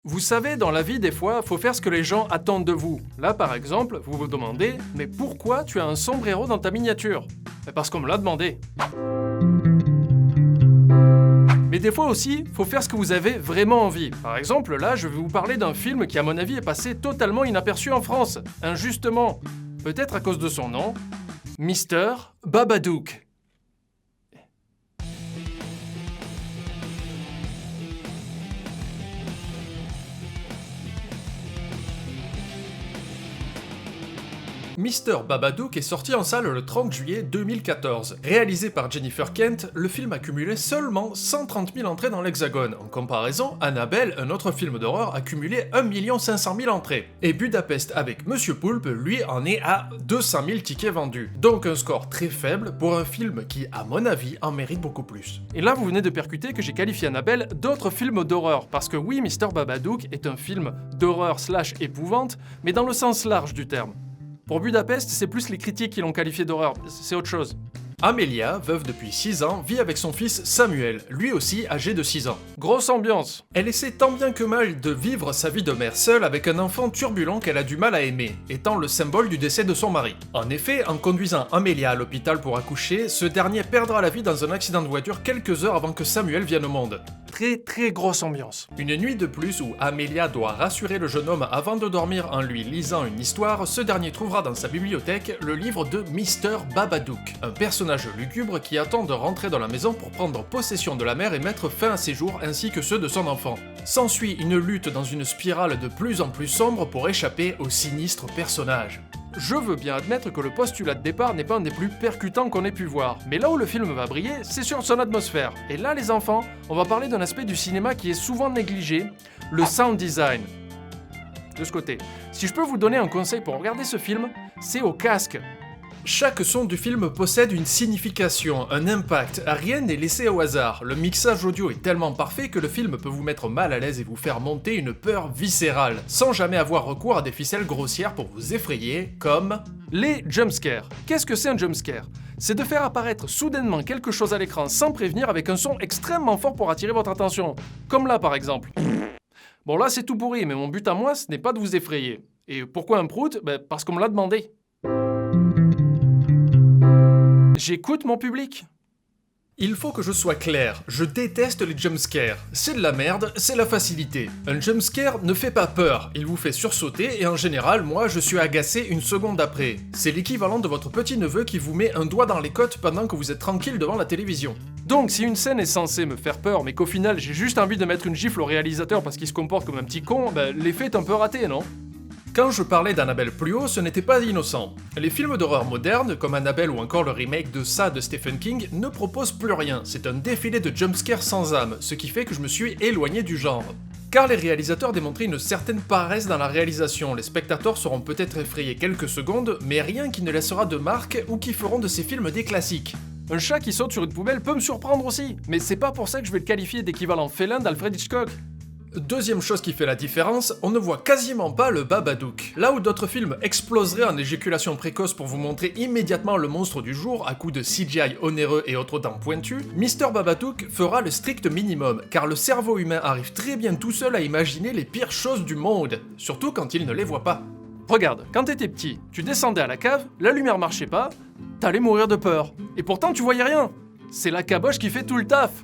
Vous savez, dans la vie, des fois, faut faire ce que les gens attendent de vous. Là, par exemple, vous vous demandez « Mais pourquoi tu as un sombrero dans ta miniature ?» Parce qu'on me l'a demandé. Mais des fois aussi, faut faire ce que vous avez vraiment envie. Par exemple, là, je vais vous parler d'un film qui, à mon avis, est passé totalement inaperçu en France. Injustement. Peut-être à cause de son nom. Mister Babadook. Mister Babadook est sorti en salle le 30 juillet 2014. Réalisé par Jennifer Kent, le film a cumulé seulement 130 000 entrées dans l'Hexagone. En comparaison, Annabelle, un autre film d'horreur, a cumulé 1 500 000 entrées. Et Budapest avec Monsieur Poulpe, lui, en est à 200 000 tickets vendus. Donc un score très faible pour un film qui, à mon avis, en mérite beaucoup plus. Et là, vous venez de percuter que j'ai qualifié Annabelle d'autres films d'horreur. Parce que oui, Mister Babadook est un film d'horreur / épouvante, mais dans le sens large du terme. Pour Budapest, c'est plus les critiques qui l'ont qualifié d'horreur, c'est autre chose. Amelia, veuve depuis 6 ans, vit avec son fils Samuel, lui aussi âgé de 6 ans. Grosse ambiance. Elle essaie tant bien que mal de vivre sa vie de mère seule avec un enfant turbulent qu'elle a du mal à aimer, étant le symbole du décès de son mari. En effet, en conduisant Amelia à l'hôpital pour accoucher, ce dernier perdra la vie dans un accident de voiture quelques heures avant que Samuel vienne au monde. Très grosse ambiance. Une nuit de plus où Amelia doit rassurer le jeune homme avant de dormir en lui lisant une histoire, ce dernier trouvera dans sa bibliothèque le livre de Mister Babadook, un personnage lugubre qui attend de rentrer dans la maison pour prendre possession de la mère et mettre fin à ses jours ainsi que ceux de son enfant. S'ensuit une lutte dans une spirale de plus en plus sombre pour échapper au sinistre personnage. Je veux bien admettre que le postulat de départ n'est pas un des plus percutants qu'on ait pu voir, mais là où le film va briller, c'est sur son atmosphère. Et là, les enfants, on va parler d'un aspect du cinéma qui est souvent négligé, le sound design. De ce côté, si je peux vous donner un conseil pour regarder ce film, c'est au casque. Chaque son du film possède une signification, un impact, rien n'est laissé au hasard. Le mixage audio est tellement parfait que le film peut vous mettre mal à l'aise et vous faire monter une peur viscérale, sans jamais avoir recours à des ficelles grossières pour vous effrayer, comme les jumpscares. Qu'est-ce que c'est un jumpscare ? C'est de faire apparaître soudainement quelque chose à l'écran sans prévenir avec un son extrêmement fort pour attirer votre attention. Comme là par exemple. Bon là c'est tout pourri, mais mon but à moi ce n'est pas de vous effrayer. Et pourquoi un prout ? Parce qu'on me l'a demandé. J'écoute mon public. Il faut que je sois clair, je déteste les jumpscares. C'est de la merde, c'est la facilité. Un jumpscare ne fait pas peur, il vous fait sursauter et en général, moi, je suis agacé une seconde après. C'est l'équivalent de votre petit-neveu qui vous met un doigt dans les côtes pendant que vous êtes tranquille devant la télévision. Donc, si une scène est censée me faire peur, mais qu'au final, j'ai juste envie de mettre une gifle au réalisateur parce qu'il se comporte comme un petit con, l'effet est un peu raté, non ? Quand je parlais d'Annabelle plus haut, ce n'était pas innocent. Les films d'horreur modernes, comme Annabelle ou encore le remake de Ça de Stephen King, ne proposent plus rien, c'est un défilé de jumpscares sans âme, ce qui fait que je me suis éloigné du genre. Car les réalisateurs démontraient une certaine paresse dans la réalisation, les spectateurs seront peut-être effrayés quelques secondes, mais rien qui ne laissera de marque ou qui feront de ces films des classiques. Un chat qui saute sur une poubelle peut me surprendre aussi, mais c'est pas pour ça que je vais le qualifier d'équivalent félin d'Alfred Hitchcock. Deuxième chose qui fait la différence, on ne voit quasiment pas le Babadook. Là où d'autres films exploseraient en éjaculation précoce pour vous montrer immédiatement le monstre du jour à coups de CGI onéreux et autres dents pointues, Mister Babadook fera le strict minimum, car le cerveau humain arrive très bien tout seul à imaginer les pires choses du monde, surtout quand il ne les voit pas. Regarde, quand t'étais petit, tu descendais à la cave, la lumière marchait pas, t'allais mourir de peur. Et pourtant tu voyais rien. C'est la caboche qui fait tout le taf.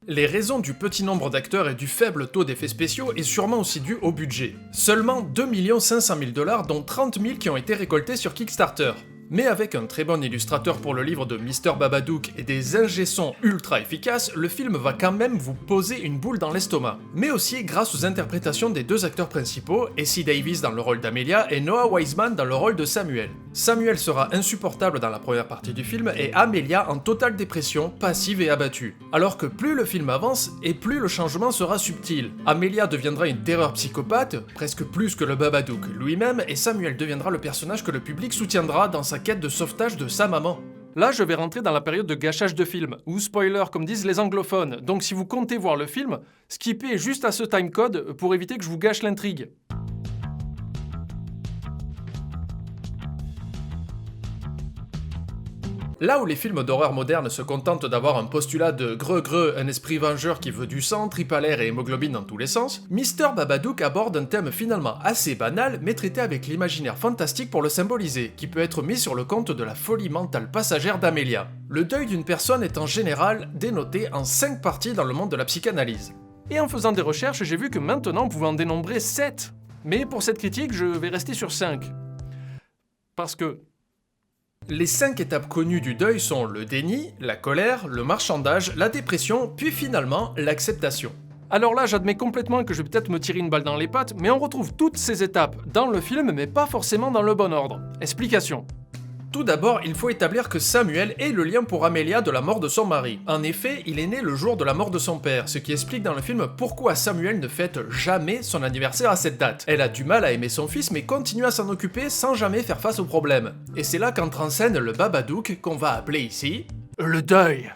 Les raisons du petit nombre d'acteurs et du faible taux d'effets spéciaux est sûrement aussi dû au budget. Seulement 2 500 000 $, dont 30 000 qui ont été récoltés sur Kickstarter. Mais avec un très bon illustrateur pour le livre de Mister Babadook et des ingé-sons ultra efficaces, le film va quand même vous poser une boule dans l'estomac. Mais aussi grâce aux interprétations des deux acteurs principaux, Essie Davis dans le rôle d'Amelia et Noah Wiseman dans le rôle de Samuel. Samuel sera insupportable dans la première partie du film et Amelia en totale dépression, passive et abattue. Alors que plus le film avance et plus le changement sera subtil. Amelia deviendra une terreur psychopathe, presque plus que le Babadook lui-même, et Samuel deviendra le personnage que le public soutiendra dans sa quête de sauvetage de sa maman. Là, je vais rentrer dans la période de gâchage de film, ou spoiler comme disent les anglophones, donc si vous comptez voir le film, skippez juste à ce timecode pour éviter que je vous gâche l'intrigue. Là où les films d'horreur modernes se contentent d'avoir un postulat de greu, un esprit vengeur qui veut du sang, tripes à l'air et hémoglobine dans tous les sens, Mr. Babadook aborde un thème finalement assez banal mais traité avec l'imaginaire fantastique pour le symboliser, qui peut être mis sur le compte de la folie mentale passagère d'Amelia. Le deuil d'une personne est en général dénoté en 5 parties dans le monde de la psychanalyse. Et en faisant des recherches, j'ai vu que maintenant on pouvait en dénombrer 7. Mais pour cette critique, je vais rester sur 5. Parce que les 5 étapes connues du deuil sont le déni, la colère, le marchandage, la dépression, puis finalement l'acceptation. Alors là, j'admets complètement que je vais peut-être me tirer une balle dans les pattes, mais on retrouve toutes ces étapes dans le film, mais pas forcément dans le bon ordre. Explication. Tout d'abord, il faut établir que Samuel est le lien pour Amelia de la mort de son mari. En effet, il est né le jour de la mort de son père, ce qui explique dans le film pourquoi Samuel ne fête jamais son anniversaire à cette date. Elle a du mal à aimer son fils mais continue à s'en occuper sans jamais faire face au problème. Et c'est là qu'entre en scène le Babadook, qu'on va appeler ici le deuil.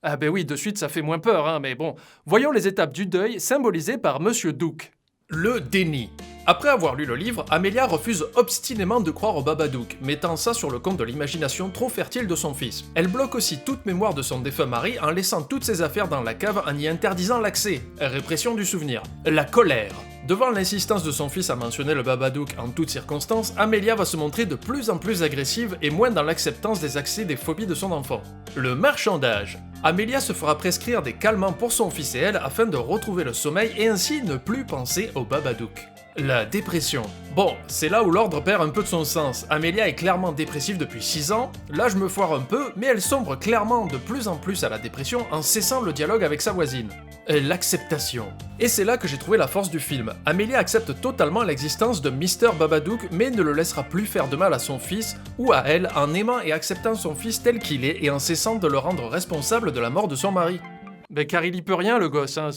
Ah ben oui, de suite ça fait moins peur, hein, mais bon. Voyons les étapes du deuil symbolisées par Monsieur Dook. Le déni. Après avoir lu le livre, Amelia refuse obstinément de croire au Babadook, mettant ça sur le compte de l'imagination trop fertile de son fils. Elle bloque aussi toute mémoire de son défunt mari en laissant toutes ses affaires dans la cave en y interdisant l'accès. Répression du souvenir. La colère. Devant l'insistance de son fils à mentionner le Babadook en toutes circonstances, Amelia va se montrer de plus en plus agressive et moins dans l'acceptance des accès des phobies de son enfant. Le marchandage. Amelia se fera prescrire des calmants pour son fils et elle afin de retrouver le sommeil et ainsi ne plus penser au Babadook. La dépression. Bon, c'est là où l'ordre perd un peu de son sens. Amelia est clairement dépressive depuis 6 ans, là je me foire un peu, mais elle sombre clairement de plus en plus à la dépression en cessant le dialogue avec sa voisine. L'acceptation. Et c'est là que j'ai trouvé la force du film. Amelia accepte totalement l'existence de Mr. Babadook, mais ne le laissera plus faire de mal à son fils ou à elle en aimant et acceptant son fils tel qu'il est et en cessant de le rendre responsable de la mort de son mari. Ben car il y peut rien le gosse, hein.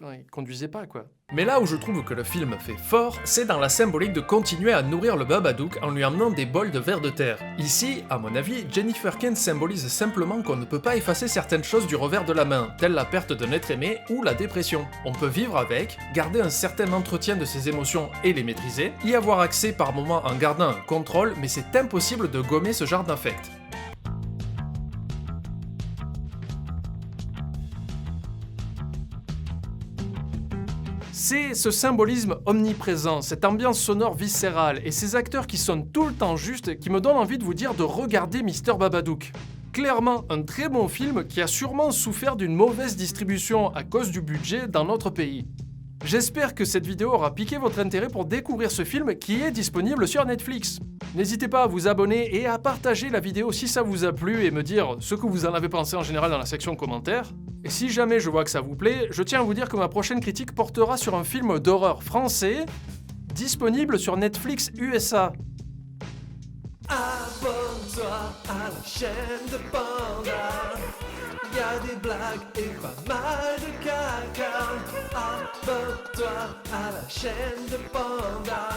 Il conduisait pas quoi. Mais là où je trouve que le film fait fort, c'est dans la symbolique de continuer à nourrir le Babadook en lui amenant des bols de vers de terre. Ici, à mon avis, Jennifer Kent symbolise simplement qu'on ne peut pas effacer certaines choses du revers de la main, telle la perte d'un être aimé ou la dépression. On peut vivre avec, garder un certain entretien de ses émotions et les maîtriser, y avoir accès par moments en gardant un contrôle, mais c'est impossible de gommer ce genre d'affect. C'est ce symbolisme omniprésent, cette ambiance sonore viscérale et ces acteurs qui sonnent tout le temps juste qui me donnent envie de vous dire de regarder Mr. Babadook. Clairement, un très bon film qui a sûrement souffert d'une mauvaise distribution à cause du budget dans notre pays. J'espère que cette vidéo aura piqué votre intérêt pour découvrir ce film qui est disponible sur Netflix. N'hésitez pas à vous abonner et à partager la vidéo si ça vous a plu et me dire ce que vous en avez pensé en général dans la section commentaires. Et si jamais je vois que ça vous plaît, je tiens à vous dire que ma prochaine critique portera sur un film d'horreur français disponible sur Netflix USA. Abonne-toi à la chaîne de Panda. Y a des blagues et pas mal de caca. Abonne-toi à la chaîne de Panda.